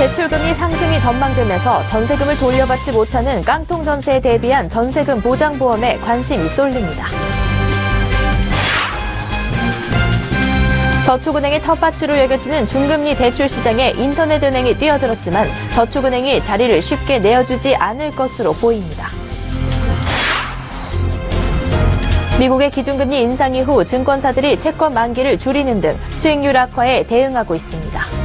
대출금리 상승이 전망되면서 전세금을 돌려받지 못하는 깡통 전세에 대비한 전세금 보장보험에 관심이 쏠립니다. 저축은행의 텃밭으로 여겨지는 중금리 대출 시장에 인터넷은행이 뛰어들었지만 저축은행이 자리를 쉽게 내어주지 않을 것으로 보입니다. 미국의 기준금리 인상 이후 증권사들이 채권 만기를 줄이는 등 수익률 악화에 대응하고 있습니다.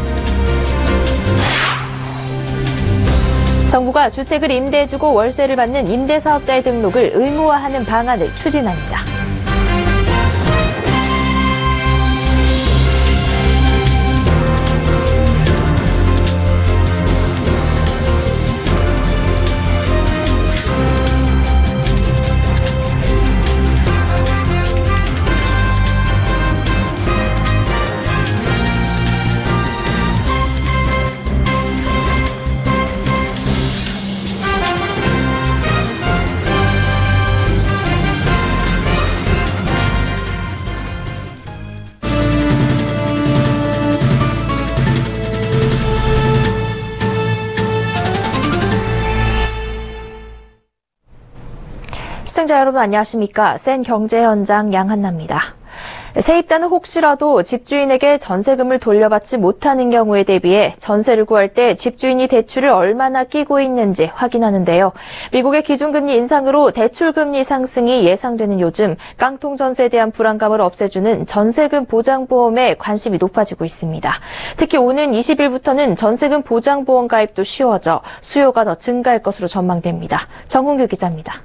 정부가 주택을 임대해주고 월세를 받는 임대사업자의 등록을 의무화하는 방안을 추진합니다. 시청자 여러분 안녕하십니까? 센 경제현장 양한나입니다. 세입자는 혹시라도 집주인에게 전세금을 돌려받지 못하는 경우에 대비해 전세를 구할 때 집주인이 대출을 얼마나 끼고 있는지 확인하는데요. 미국의 기준금리 인상으로 대출금리 상승이 예상되는 요즘 깡통 전세에 대한 불안감을 없애주는 전세금 보장보험에 관심이 높아지고 있습니다. 특히 오는 20일부터는 전세금 보장보험 가입도 쉬워져 수요가 더 증가할 것으로 전망됩니다. 정훈규 기자입니다.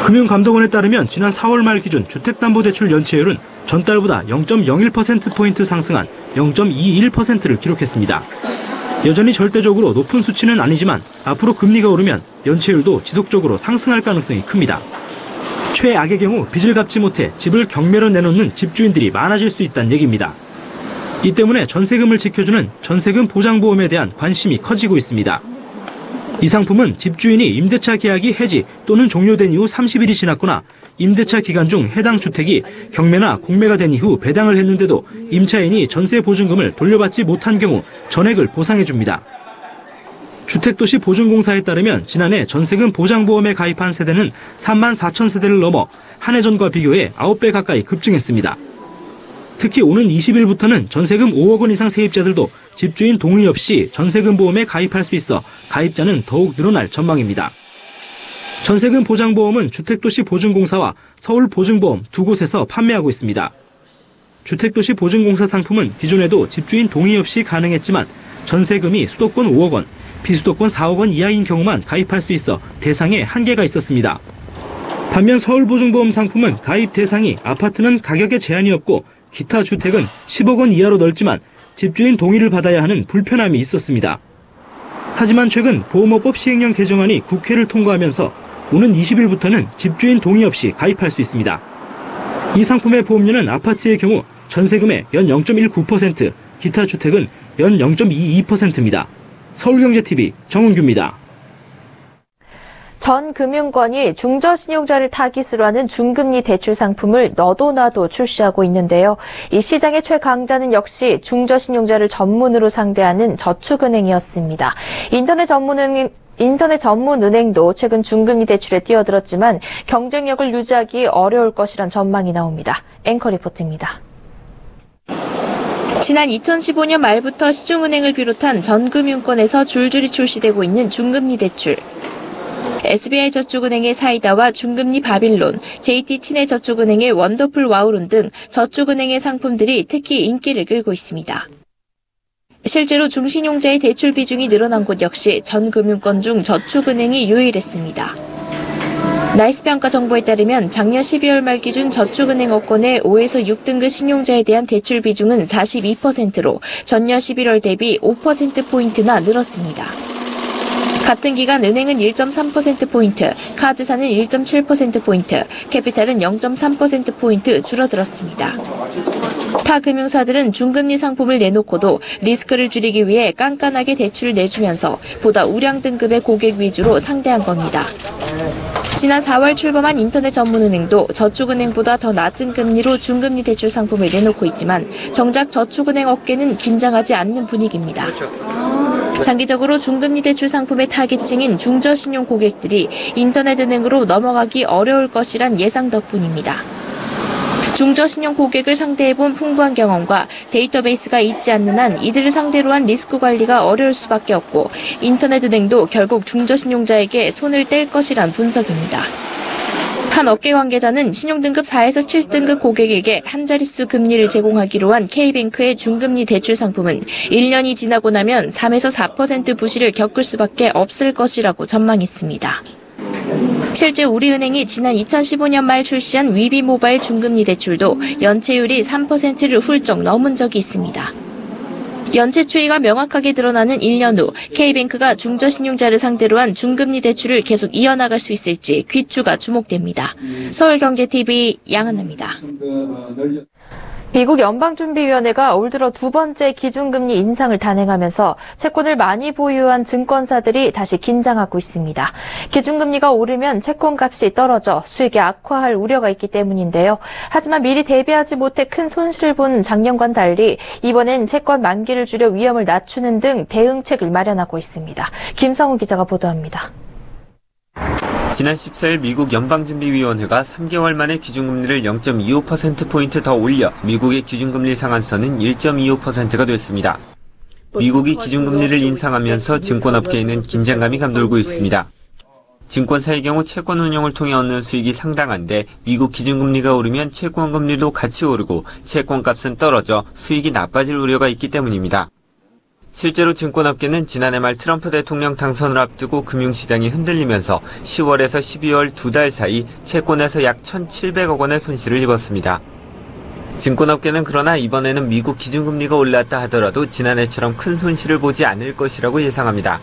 금융감독원에 따르면 지난 4월 말 기준 주택담보대출 연체율은 전달보다 0.01%포인트 상승한 0.21%를 기록했습니다. 여전히 절대적으로 높은 수치는 아니지만 앞으로 금리가 오르면 연체율도 지속적으로 상승할 가능성이 큽니다. 최악의 경우 빚을 갚지 못해 집을 경매로 내놓는 집주인들이 많아질 수 있다는 얘기입니다. 이 때문에 전세금을 지켜주는 전세금 보장보험에 대한 관심이 커지고 있습니다. 이 상품은 집주인이 임대차 계약이 해지 또는 종료된 이후 30일이 지났거나 임대차 기간 중 해당 주택이 경매나 공매가 된 이후 배당을 했는데도 임차인이 전세 보증금을 돌려받지 못한 경우 전액을 보상해줍니다. 주택도시 보증공사에 따르면 지난해 전세금 보장보험에 가입한 세대는 3만 4천 세대를 넘어 한 해 전과 비교해 9배 가까이 급증했습니다. 특히 오는 20일부터는 전세금 5억 원 이상 세입자들도 집주인 동의 없이 전세금 보험에 가입할 수 있어 가입자는 더욱 늘어날 전망입니다. 전세금 보장보험은 주택도시 보증공사와 서울보증보험 두 곳에서 판매하고 있습니다. 주택도시 보증공사 상품은 기존에도 집주인 동의 없이 가능했지만 전세금이 수도권 5억 원, 비수도권 4억 원 이하인 경우만 가입할 수 있어 대상에 한계가 있었습니다. 반면 서울보증보험 상품은 가입 대상이 아파트는 가격에 제한이 없고 기타 주택은 10억 원 이하로 넓지만 집주인 동의를 받아야 하는 불편함이 있었습니다. 하지만 최근 보험업법 시행령 개정안이 국회를 통과하면서 오는 20일부터는 집주인 동의 없이 가입할 수 있습니다. 이 상품의 보험료는 아파트의 경우 전세금의 연 0.19%, 기타 주택은 연 0.22%입니다. 서울경제TV 정은규입니다. 전 금융권이 중저신용자를 타깃으로 하는 중금리 대출 상품을 너도나도 출시하고 있는데요. 이 시장의 최강자는 역시 중저신용자를 전문으로 상대하는 저축은행이었습니다. 인터넷 전문은행도 최근 중금리 대출에 뛰어들었지만 경쟁력을 유지하기 어려울 것이란 전망이 나옵니다. 앵커 리포트입니다. 지난 2015년 말부터 시중은행을 비롯한 전 금융권에서 줄줄이 출시되고 있는 중금리 대출. SBI저축은행의 사이다와 중금리 바빌론, JT친해저축은행의 원더풀 와우론 등 저축은행의 상품들이 특히 인기를 끌고 있습니다. 실제로 중신용자의 대출 비중이 늘어난 곳 역시 전 금융권 중 저축은행이 유일했습니다. 나이스 평가 정보에 따르면 작년 12월 말 기준 저축은행 업권의 5에서 6등급 신용자에 대한 대출 비중은 42%로 전년 11월 대비 5%포인트나 늘었습니다. 같은 기간 은행은 1.3%포인트, 카드사는 1.7%포인트, 캐피탈은 0.3%포인트 줄어들었습니다. 타 금융사들은 중금리 상품을 내놓고도 리스크를 줄이기 위해 깐깐하게 대출을 내주면서 보다 우량 등급의 고객 위주로 상대한 겁니다. 지난 4월 출범한 인터넷 전문은행도 저축은행보다 더 낮은 금리로 중금리 대출 상품을 내놓고 있지만 정작 저축은행 업계는 긴장하지 않는 분위기입니다. 장기적으로 중금리 대출 상품의 타깃층인 중저신용 고객들이 인터넷은행으로 넘어가기 어려울 것이란 예상 덕분입니다. 중저신용 고객을 상대해본 풍부한 경험과 데이터베이스가 있지 않는 한 이들을 상대로 한 리스크 관리가 어려울 수밖에 없고 인터넷은행도 결국 중저신용자에게 손을 뗄 것이란 분석입니다. 한 업계 관계자는 신용등급 4에서 7등급 고객에게 한 자릿수 금리를 제공하기로 한 K뱅크의 중금리 대출 상품은 1년이 지나고 나면 3에서 4% 부실을 겪을 수밖에 없을 것이라고 전망했습니다. 실제 우리은행이 지난 2015년 말 출시한 위비 모바일 중금리 대출도 연체율이 3%를 훌쩍 넘은 적이 있습니다. 연체 추이가 명확하게 드러나는 1년 후 K뱅크가 중저신용자를 상대로 한 중금리 대출을 계속 이어나갈 수 있을지 귀추가 주목됩니다. 서울경제TV 양은아입니다. 미국 연방준비위원회가 올 들어 두 번째 기준금리 인상을 단행하면서 채권을 많이 보유한 증권사들이 다시 긴장하고 있습니다. 기준금리가 오르면 채권값이 떨어져 수익이 악화할 우려가 있기 때문인데요. 하지만 미리 대비하지 못해 큰 손실을 본 작년과는 달리 이번엔 채권 만기를 줄여 위험을 낮추는 등 대응책을 마련하고 있습니다. 김성우 기자가 보도합니다. 지난 14일 미국 연방준비위원회가 3개월 만에 기준금리를 0.25%포인트 더 올려 미국의 기준금리 상한선은 1.25%가 됐습니다. 미국이 기준금리를 인상하면서 증권업계에는 긴장감이 감돌고 있습니다. 증권사의 경우 채권 운용을 통해 얻는 수익이 상당한데 미국 기준금리가 오르면 채권금리도 같이 오르고 채권값은 떨어져 수익이 나빠질 우려가 있기 때문입니다. 실제로 증권업계는 지난해 말 트럼프 대통령 당선을 앞두고 금융시장이 흔들리면서 10월에서 12월 두 달 사이 채권에서 약 1,700억 원의 손실을 입었습니다. 증권업계는 그러나 이번에는 미국 기준금리가 올랐다 하더라도 지난해처럼 큰 손실을 보지 않을 것이라고 예상합니다.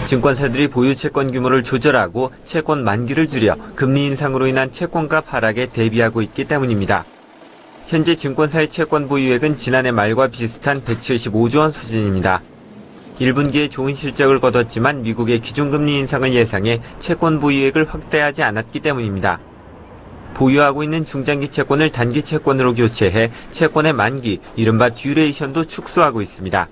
증권사들이 보유 채권 규모를 조절하고 채권 만기를 줄여 금리 인상으로 인한 채권값 하락에 대비하고 있기 때문입니다. 현재 증권사의 채권 보유액은 지난해 말과 비슷한 175조 원 수준입니다. 1분기에 좋은 실적을 거뒀지만 미국의 기준금리 인상을 예상해 채권 보유액을 확대하지 않았기 때문입니다. 보유하고 있는 중장기 채권을 단기 채권으로 교체해 채권의 만기, 이른바 듀레이션도 축소하고 있습니다.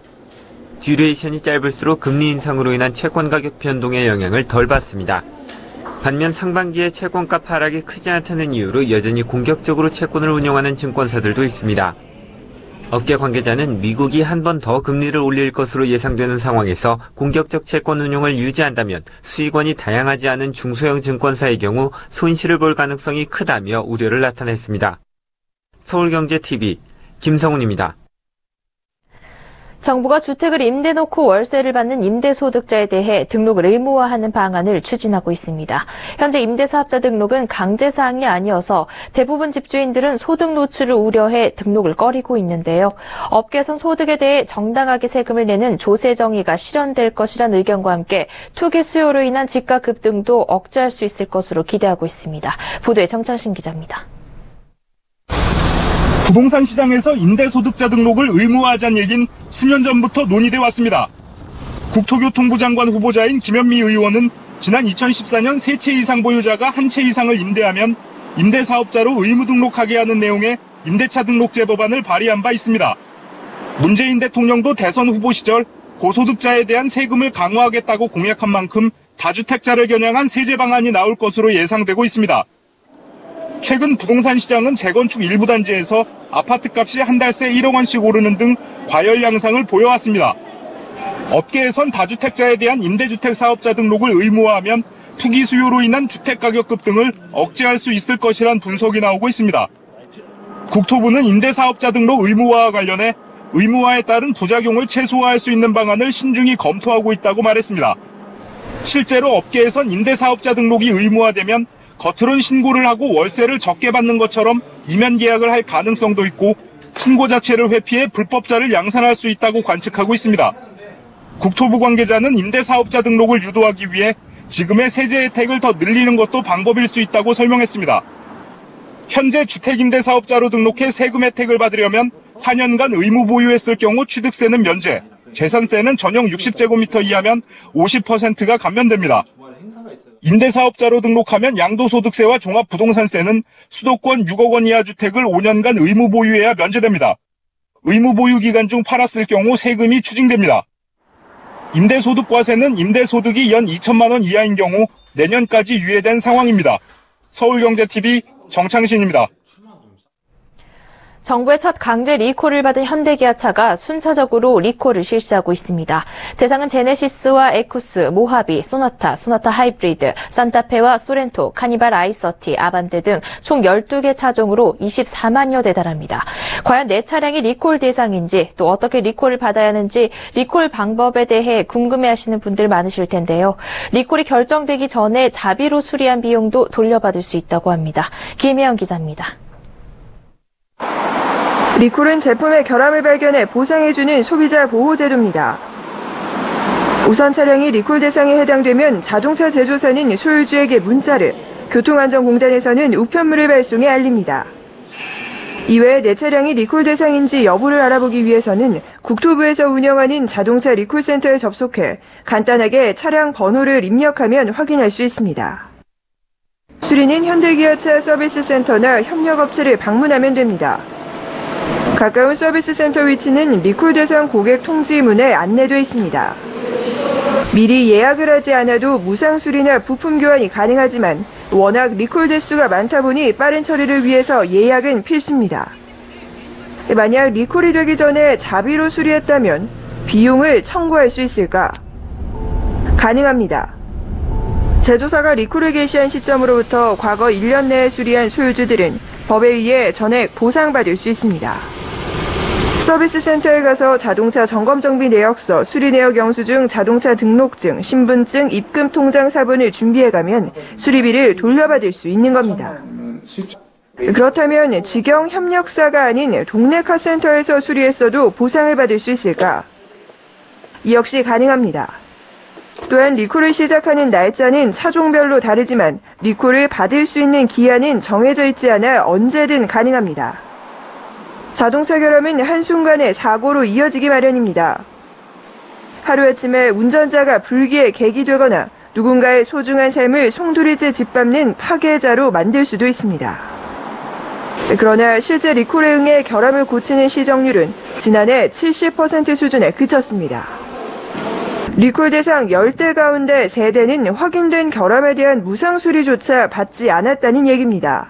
듀레이션이 짧을수록 금리 인상으로 인한 채권 가격 변동의 영향을 덜 받습니다. 반면 상반기에 채권값 하락이 크지 않다는 이유로 여전히 공격적으로 채권을 운용하는 증권사들도 있습니다. 업계 관계자는 미국이 한 번 더 금리를 올릴 것으로 예상되는 상황에서 공격적 채권 운용을 유지한다면 수익원이 다양하지 않은 중소형 증권사의 경우 손실을 볼 가능성이 크다며 우려를 나타냈습니다. 서울경제TV 김성훈입니다. 정부가 주택을 임대 놓고 월세를 받는 임대소득자에 대해 등록을 의무화하는 방안을 추진하고 있습니다. 현재 임대사업자 등록은 강제사항이 아니어서 대부분 집주인들은 소득 노출을 우려해 등록을 꺼리고 있는데요. 업계에선 소득에 대해 정당하게 세금을 내는 조세 정의가 실현될 것이란 의견과 함께 투기 수요로 인한 집가 급등도 억제할 수 있을 것으로 기대하고 있습니다. 보도에 정창신 기자입니다. 부동산 시장에서 임대소득자 등록을 의무화하자는 얘기는 수년 전부터 논의돼 왔습니다. 국토교통부 장관 후보자인 김현미 의원은 지난 2014년 3채 이상 보유자가 한 채 이상을 임대하면 임대사업자로 의무 등록하게 하는 내용의 임대차 등록제 법안을 발의한 바 있습니다. 문재인 대통령도 대선 후보 시절 고소득자에 대한 세금을 강화하겠다고 공약한 만큼 다주택자를 겨냥한 세제 방안이 나올 것으로 예상되고 있습니다. 최근 부동산 시장은 재건축 일부 단지에서 아파트값이 한 달 새 1억 원씩 오르는 등 과열 양상을 보여왔습니다. 업계에선 다주택자에 대한 임대주택 사업자 등록을 의무화하면 투기 수요로 인한 주택가격 급등을 억제할 수 있을 것이란 분석이 나오고 있습니다. 국토부는 임대사업자 등록 의무화와 관련해 의무화에 따른 부작용을 최소화할 수 있는 방안을 신중히 검토하고 있다고 말했습니다. 실제로 업계에선 임대사업자 등록이 의무화되면 겉으론 신고를 하고 월세를 적게 받는 것처럼 이면 계약을 할 가능성도 있고 신고 자체를 회피해 불법자를 양산할 수 있다고 관측하고 있습니다. 국토부 관계자는 임대사업자 등록을 유도하기 위해 지금의 세제 혜택을 더 늘리는 것도 방법일 수 있다고 설명했습니다. 현재 주택임대사업자로 등록해 세금 혜택을 받으려면 4년간 의무 보유했을 경우 취득세는 면제, 재산세는 전용 60제곱미터 이하면 50%가 감면됩니다. 임대사업자로 등록하면 양도소득세와 종합부동산세는 수도권 6억 원 이하 주택을 5년간 의무 보유해야 면제됩니다. 의무 보유 기간 중 팔았을 경우 세금이 추징됩니다. 임대소득과세는 임대소득이 연 2천만 원 이하인 경우 내년까지 유예된 상황입니다. 서울경제TV 정창신입니다. 정부의 첫 강제 리콜을 받은 현대기아차가 순차적으로 리콜을 실시하고 있습니다. 대상은 제네시스와 에쿠스, 모하비, 소나타, 소나타 하이브리드, 산타페와 소렌토, 카니발 i30, 아반떼 등 총 12개 차종으로 24만여 대 달합니다. 과연 내 차량이 리콜 대상인지 또 어떻게 리콜을 받아야 하는지 리콜 방법에 대해 궁금해하시는 분들 많으실 텐데요. 리콜이 결정되기 전에 자비로 수리한 비용도 돌려받을 수 있다고 합니다. 김혜영 기자입니다. 리콜은 제품의 결함을 발견해 보상해주는 소비자 보호제도입니다. 우선 차량이 리콜 대상에 해당되면 자동차 제조사는 소유주에게 문자를, 교통안전공단에서는 우편물을 발송해 알립니다. 이외에 내 차량이 리콜 대상인지 여부를 알아보기 위해서는 국토부에서 운영하는 자동차 리콜센터에 접속해 간단하게 차량 번호를 입력하면 확인할 수 있습니다. 수리는 현대기아차 서비스센터나 협력업체를 방문하면 됩니다. 가까운 서비스 센터 위치는 리콜 대상 고객 통지문에 안내되어 있습니다. 미리 예약을 하지 않아도 무상 수리나 부품 교환이 가능하지만 워낙 리콜 대수가 많다 보니 빠른 처리를 위해서 예약은 필수입니다. 만약 리콜이 되기 전에 자비로 수리했다면 비용을 청구할 수 있을까? 가능합니다. 제조사가 리콜을 개시한 시점으로부터 과거 1년 내에 수리한 소유주들은 법에 의해 전액 보상받을 수 있습니다. 서비스 센터에 가서 자동차 점검정비 내역서, 수리 내역 영수증, 자동차 등록증, 신분증, 입금 통장 사본을 준비해가면 수리비를 돌려받을 수 있는 겁니다. 그렇다면 직영 협력사가 아닌 동네 카센터에서 수리했어도 보상을 받을 수 있을까? 이 역시 가능합니다. 또한 리콜을 시작하는 날짜는 차종별로 다르지만 리콜을 받을 수 있는 기한은 정해져 있지 않아 언제든 가능합니다. 자동차 결함은 한순간에 사고로 이어지기 마련입니다. 하루아침에 운전자가 불기에 객이 되거나 누군가의 소중한 삶을 송두리째 짓밟는 파괴자로 만들 수도 있습니다. 그러나 실제 리콜에 응해 결함을 고치는 시정률은 지난해 70% 수준에 그쳤습니다. 리콜 대상 10대 가운데 3대는 확인된 결함에 대한 무상 수리조차 받지 않았다는 얘기입니다.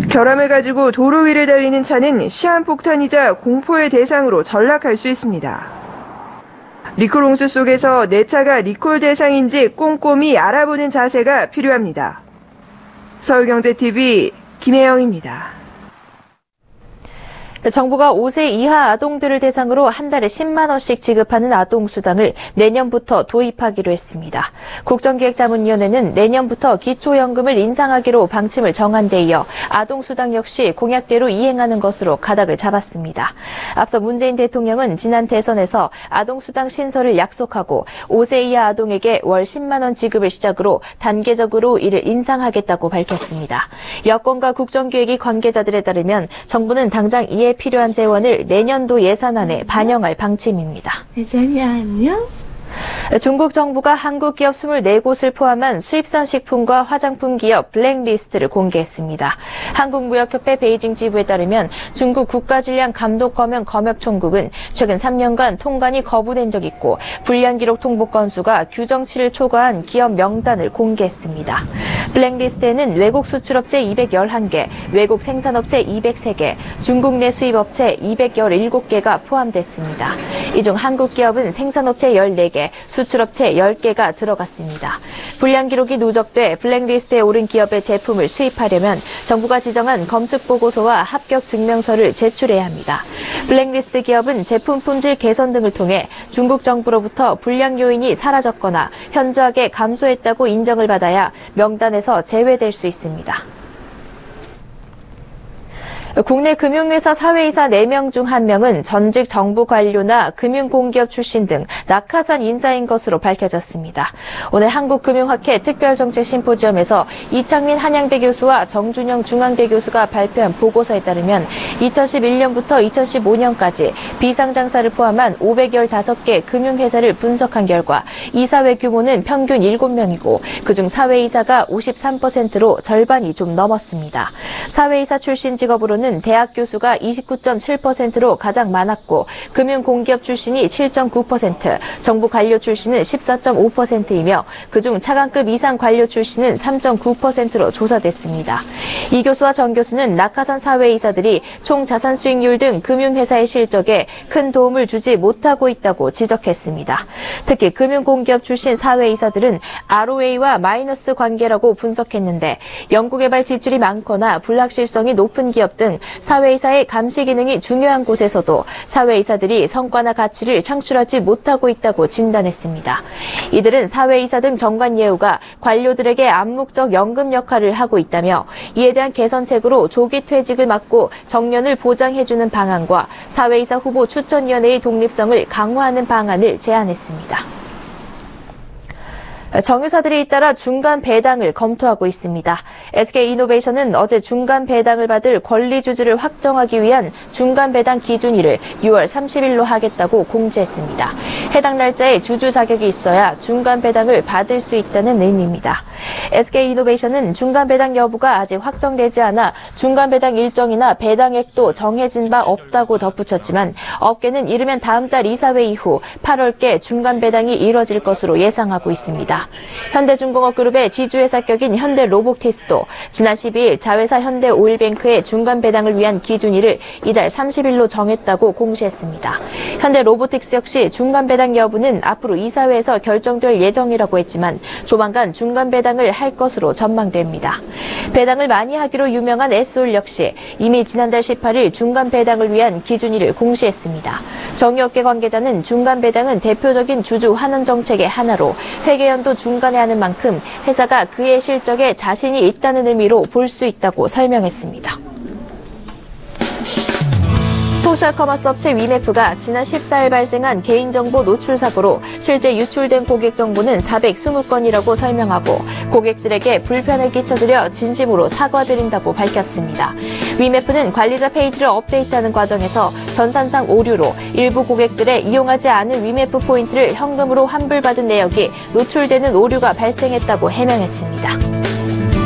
결함을 가지고 도로 위를 달리는 차는 시한폭탄이자 공포의 대상으로 전락할 수 있습니다. 리콜 홍수 속에서 내 차가 리콜 대상인지 꼼꼼히 알아보는 자세가 필요합니다. 서울경제TV 김혜영입니다. 정부가 5세 이하 아동들을 대상으로 한 달에 10만 원씩 지급하는 아동수당을 내년부터 도입하기로 했습니다. 국정기획자문위원회는 내년부터 기초연금을 인상하기로 방침을 정한 데 이어 아동수당 역시 공약대로 이행하는 것으로 가닥을 잡았습니다. 앞서 문재인 대통령은 지난 대선에서 아동수당 신설을 약속하고 5세 이하 아동에게 월 10만 원 지급을 시작으로 단계적으로 이를 인상하겠다고 밝혔습니다. 여권과 국정기획위 관계자들에 따르면 정부는 당장 이에 필요한 재원을 내년도 예산안에 반영할 방침입니다. 예전이 안녕? 중국 정부가 한국 기업 24곳을 포함한 수입산 식품과 화장품 기업 블랙리스트를 공개했습니다. 한국무역협회 베이징 지부에 따르면 중국 국가질량감독검역 검역총국은 최근 3년간 통관이 거부된 적이 있고 불량기록 통보 건수가 규정치를 초과한 기업 명단을 공개했습니다. 블랙리스트에는 외국 수출업체 211개, 외국 생산업체 203개, 중국 내 수입업체 217개가 포함됐습니다. 이 중 한국 기업은 생산업체 14개, 수출업체 10개가 들어갔습니다. 불량 기록이 누적돼 블랙리스트에 오른 기업의 제품을 수입하려면 정부가 지정한 검측 보고서와 합격 증명서를 제출해야 합니다. 블랙리스트 기업은 제품 품질 개선 등을 통해 중국 정부로부터 불량 요인이 사라졌거나 현저하게 감소했다고 인정을 받아야 명단에서 제외될 수 있습니다. 국내 금융회사 사회이사 4명 중 1명은 전직 정부 관료나 금융공기업 출신 등 낙하산 인사인 것으로 밝혀졌습니다. 오늘 한국금융학회 특별정책심포지엄에서 이창민 한양대 교수와 정준영 중앙대 교수가 발표한 보고서에 따르면 2011년부터 2015년까지 비상장사를 포함한 515개 금융회사를 분석한 결과 이사회 규모는 평균 7명이고 그중 사회이사가 53%로 절반이 좀 넘었습니다. 사회이사 출신 직업으로는 대학 교수가 29.7%로 가장 많았고 금융공기업 출신이 7.9%, 정부 관료 출신은 14.5%이며 그중 차관급 이상 관료 출신은 3.9%로 조사됐습니다. 이 교수와 정 교수는 낙하산 사회이사들이 총 자산 수익률 등 금융회사의 실적에 큰 도움을 주지 못하고 있다고 지적했습니다. 특히 금융공기업 출신 사회이사들은 ROA와 마이너스 관계라고 분석했는데 연구개발 지출이 많거나 불확실성이 높은 기업 등 사회이사의 감시 기능이 중요한 곳에서도 사회이사들이 성과나 가치를 창출하지 못하고 있다고 진단했습니다. 이들은 사회이사 등 정관 예우가 관료들에게 암묵적 연금 역할을 하고 있다며 이에 대한 개선책으로 조기 퇴직을 막고 정년을 보장해주는 방안과 사회이사 후보 추천위원회의 독립성을 강화하는 방안을 제안했습니다. 정유사들이 잇따라 중간 배당을 검토하고 있습니다. SK이노베이션은 어제 중간 배당을 받을 권리주주를 확정하기 위한 중간 배당 기준일을 6월 30일로 하겠다고 공지했습니다. 해당 날짜에 주주 자격이 있어야 중간 배당을 받을 수 있다는 의미입니다. SK이노베이션은 중간 배당 여부가 아직 확정되지 않아 중간 배당 일정이나 배당액도 정해진 바 없다고 덧붙였지만 업계는 이르면 다음 달 이사회 이후 8월께 중간 배당이 이뤄질 것으로 예상하고 있습니다. 현대중공업그룹의 지주회사 격인 현대로보틱스도 지난 12일 자회사 현대오일뱅크의 중간 배당을 위한 기준일을 이달 30일로 정했다고 공시했습니다. 현대로보틱스 역시 중간 배당 여부는 앞으로 이사회에서 결정될 예정이라고 했지만 조만간 중간 배당을 할 것으로 전망됩니다. 배당을 많이 하기로 유명한 에스올 역시 이미 지난달 18일 중간 배당을 위한 기준일을 공시했습니다. 정유업계 관계자는 중간 배당은 대표적인 주주 환원 정책의 하나로 회계연도 중간에 하는 만큼 회사가 그의 실적에 자신이 있다는 의미로 볼 수 있다고 설명했습니다. 소셜커머스 업체 위메프가 지난 14일 발생한 개인정보 노출 사고로 실제 유출된 고객 정보는 420건이라고 설명하고 고객들에게 불편을 끼쳐드려 진심으로 사과드린다고 밝혔습니다. 위메프는 관리자 페이지를 업데이트하는 과정에서 전산상 오류로 일부 고객들의 이용하지 않은 위메프 포인트를 현금으로 환불받은 내역이 노출되는 오류가 발생했다고 해명했습니다.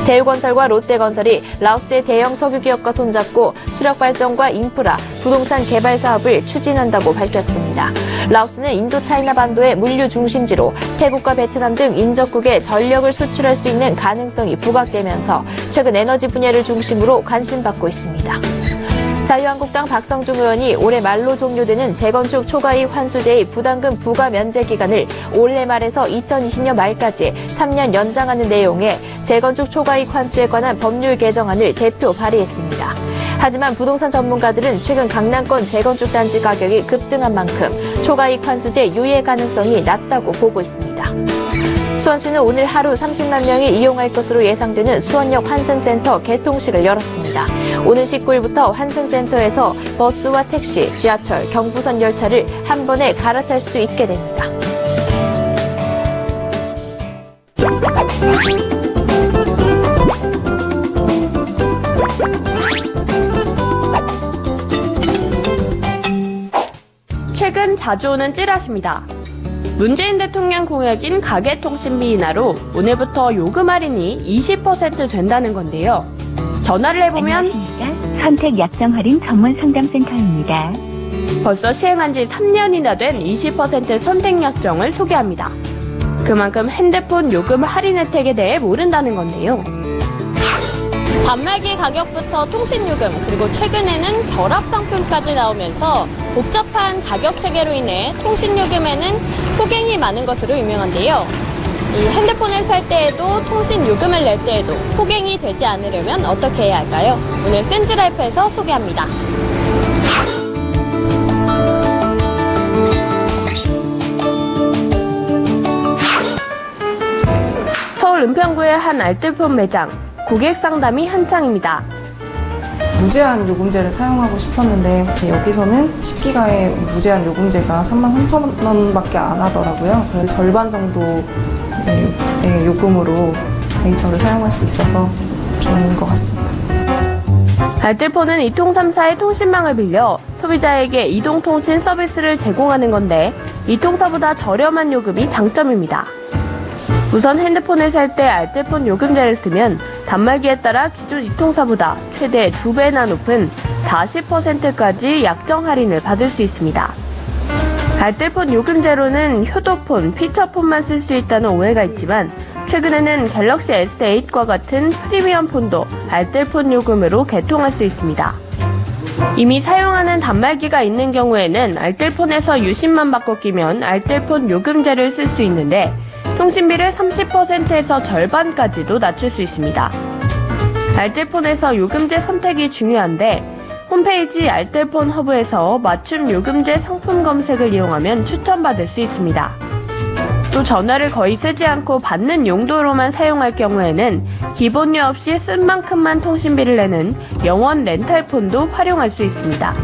대우건설과 롯데건설이 라오스의 대형 석유기업과 손잡고 수력발전과 인프라, 부동산 개발 사업을 추진한다고 밝혔습니다. 라오스는 인도 차이나 반도의 물류 중심지로 태국과 베트남 등 인접국에 전력을 수출할 수 있는 가능성이 부각되면서 최근 에너지 분야를 중심으로 관심받고 있습니다. 자유한국당 박성중 의원이 올해 말로 종료되는 재건축 초과이익 환수제의 부담금 부과 면제 기간을 올해 말에서 2020년 말까지 3년 연장하는 내용의 재건축 초과이익 환수에 관한 법률 개정안을 대표 발의했습니다. 하지만 부동산 전문가들은 최근 강남권 재건축 단지 가격이 급등한 만큼 초과이익 환수제 유예 가능성이 낮다고 보고 있습니다. 수원시는 오늘 하루 30만 명이 이용할 것으로 예상되는 수원역 환승센터 개통식을 열었습니다. 오는 19일부터 환승센터에서 버스와 택시, 지하철, 경부선 열차를 한 번에 갈아탈 수 있게 됩니다. 최근 자주 오는 찌라시입니다. 문재인 대통령 공약인 가계통신비 인하로 오늘부터 요금 할인이 20% 된다는 건데요. 전화를 해보면 안녕하십니까? 선택 약정 할인 전문 상담센터입니다. 벌써 시행한 지 3년이나 된 20% 선택 약정을 소개합니다. 그만큼 핸드폰 요금 할인 혜택에 대해 모른다는 건데요. 단말기 가격부터 통신요금 그리고 최근에는 결합상품까지 나오면서 복잡한 가격 체계로 인해 통신요금에는 호갱이 많은 것으로 유명한데요. 이 핸드폰을 살 때에도 통신요금을 낼 때에도 호갱이 되지 않으려면 어떻게 해야 할까요? 오늘 센즈라이프에서 소개합니다. 서울 은평구의 한 알뜰폰 매장. 고객 상담이 한창입니다. 무제한 요금제를 사용하고 싶었는데 여기서는 10기가의 무제한 요금제가 33,000원밖에 안 하더라고요. 그래서 절반 정도의 요금으로 데이터를 사용할 수 있어서 좋은 것 같습니다. 알뜰폰은 이통3사의 통신망을 빌려 소비자에게 이동통신 서비스를 제공하는 건데 이통사보다 저렴한 요금이 장점입니다. 우선 핸드폰을 살 때 알뜰폰 요금제를 쓰면 단말기에 따라 기존 이통사보다 최대 2배나 높은 40%까지 약정 할인을 받을 수 있습니다. 알뜰폰 요금제로는 효도폰, 피처폰만 쓸 수 있다는 오해가 있지만 최근에는 갤럭시 S8과 같은 프리미엄 폰도 알뜰폰 요금으로 개통할 수 있습니다. 이미 사용하는 단말기가 있는 경우에는 알뜰폰에서 유심만 바꿔 끼면 알뜰폰 요금제를 쓸 수 있는데 통신비를 30%에서 절반까지도 낮출 수 있습니다. 알뜰폰에서 요금제 선택이 중요한데 홈페이지 알뜰폰 허브에서 맞춤 요금제 상품 검색을 이용하면 추천받을 수 있습니다. 또 전화를 거의 쓰지 않고 받는 용도로만 사용할 경우에는 기본료 없이 쓴 만큼만 통신비를 내는 영원 렌탈폰도 활용할 수 있습니다.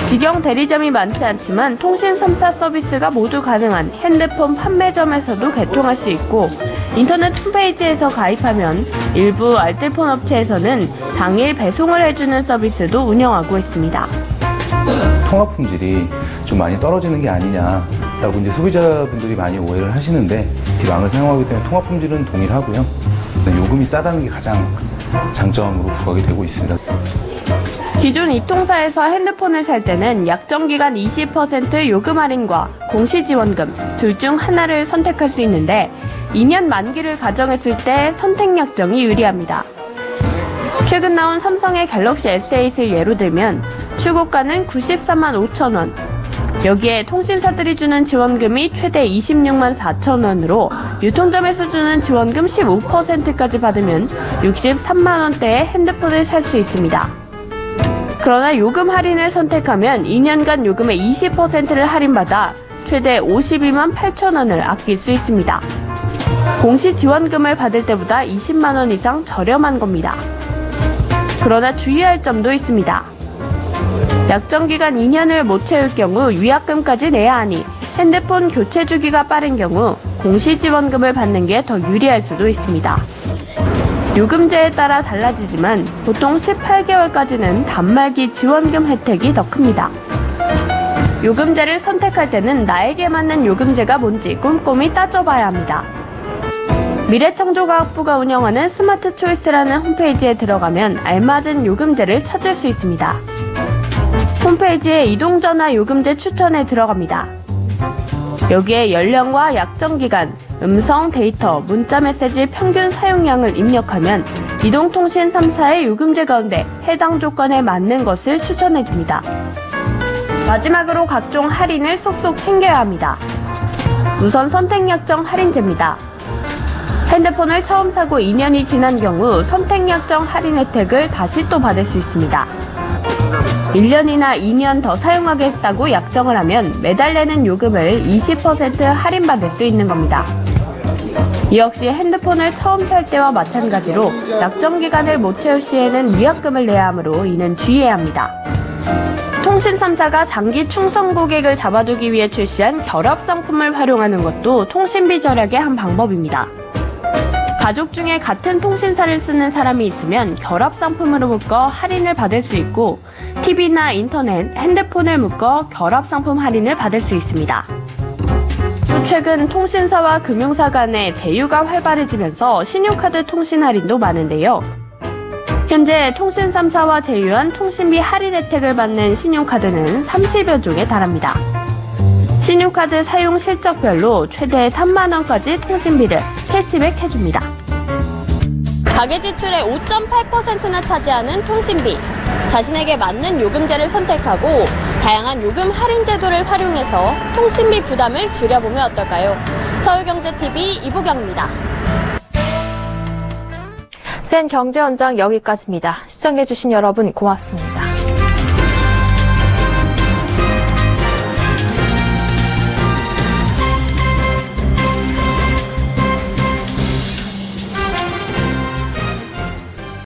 직영 대리점이 많지 않지만 통신 3사 서비스가 모두 가능한 핸드폰 판매점에서도 개통할 수 있고 인터넷 홈페이지에서 가입하면 일부 알뜰폰 업체에서는 당일 배송을 해주는 서비스도 운영하고 있습니다. 통화 품질이 좀 많이 떨어지는 게 아니냐라고 이제 소비자분들이 많이 오해를 하시는데 이 망을 사용하기 때문에 통화 품질은 동일하고요. 요금이 싸다는 게 가장 장점으로 부각이 되고 있습니다. 기존 이통사에서 핸드폰을 살 때는 약정기간 20% 요금 할인과 공시지원금 둘 중 하나를 선택할 수 있는데 2년 만기를 가정했을 때 선택약정이 유리합니다. 최근 나온 삼성의 갤럭시 S8을 예로 들면 출고가는 94만 5천 원, 여기에 통신사들이 주는 지원금이 최대 26만 4천 원으로 유통점에서 주는 지원금 15%까지 받으면 63만 원대의 핸드폰을 살 수 있습니다. 그러나 요금 할인을 선택하면 2년간 요금의 20%를 할인받아 최대 52만 8천 원을 아낄 수 있습니다. 공시 지원금을 받을 때보다 20만 원 이상 저렴한 겁니다. 그러나 주의할 점도 있습니다. 약정기간 2년을 못 채울 경우 위약금까지 내야 하니 핸드폰 교체 주기가 빠른 경우 공시 지원금을 받는 게 더 유리할 수도 있습니다. 요금제에 따라 달라지지만 보통 18개월까지는 단말기 지원금 혜택이 더 큽니다. 요금제를 선택할 때는 나에게 맞는 요금제가 뭔지 꼼꼼히 따져봐야 합니다. 미래창조과학부가 운영하는 스마트 초이스라는 홈페이지에 들어가면 알맞은 요금제를 찾을 수 있습니다. 홈페이지에 이동전화 요금제 추천에 들어갑니다. 여기에 연령과 약정기간, 음성, 데이터, 문자메시지 평균 사용량을 입력하면 이동통신 3사의 요금제 가운데 해당 조건에 맞는 것을 추천해줍니다. 마지막으로 각종 할인을 쏙쏙 챙겨야 합니다. 우선 선택약정 할인제입니다. 핸드폰을 처음 사고 2년이 지난 경우 선택약정 할인 혜택을 다시 또 받을 수 있습니다. 1년이나 2년 더 사용하겠다고 약정을 하면 매달 내는 요금을 20% 할인받을 수 있는 겁니다. 이 역시 핸드폰을 처음 살 때와 마찬가지로 약정기간을 못 채울 시에는 위약금을 내야 하므로 이는 주의해야 합니다. 통신 3사가 장기 충성 고객을 잡아두기 위해 출시한 결합 상품을 활용하는 것도 통신비 절약의 한 방법입니다. 가족 중에 같은 통신사를 쓰는 사람이 있으면 결합 상품으로 묶어 할인을 받을 수 있고 TV나 인터넷, 핸드폰을 묶어 결합 상품 할인을 받을 수 있습니다. 또 최근 통신사와 금융사 간의 제휴가 활발해지면서 신용카드 통신 할인도 많은데요. 현재 통신 3사와 제휴한 통신비 할인 혜택을 받는 신용카드는 30여 종에 달합니다. 신용카드 사용 실적별로 최대 3만 원까지 통신비를 캐시백 해줍니다. 가계 지출의 5.8%나 차지하는 통신비. 자신에게 맞는 요금제를 선택하고 다양한 요금 할인 제도를 활용해서 통신비 부담을 줄여보면 어떨까요? 서울경제TV 이보경입니다. 센 경제 현장 여기까지입니다. 시청해주신 여러분 고맙습니다.